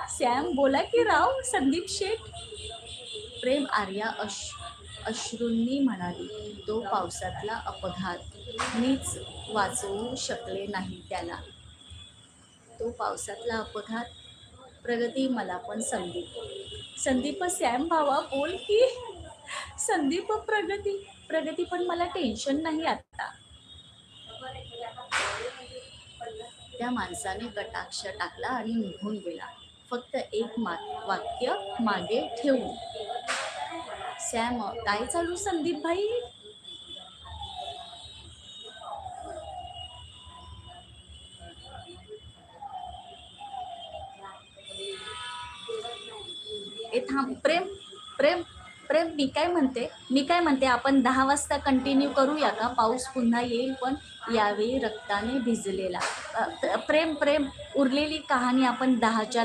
Sam बोला की राव संदीप शेठ. प्रेम आर्या अश्रूंनी म्हणाली, तो पावसातला अपघात मीच वाचवू शकले नाही त्याला. तो पावसातला अपघात. प्रगती मला पण संदीप सॅम भावा बोल की. संदीप प्रगती. प्रगती पण मला टेन्शन नाही आता. त्या माणसाने कटाक्ष टाकला आणि निघून गेला, फक्त एक वाक्य मागे ठेवून. सॅम काय चालू संदीप भाई. ए थांब प्रेम. प्रेम प्रेम मी काय म्हणते आपण 10 वाजता कंटिन्यू करूया का. पाऊस पुन्हा येईल पण यावेळी रक्ताने भिजलेला. प्रेम प्रेम उरलेली कहाणी आपण 10च्या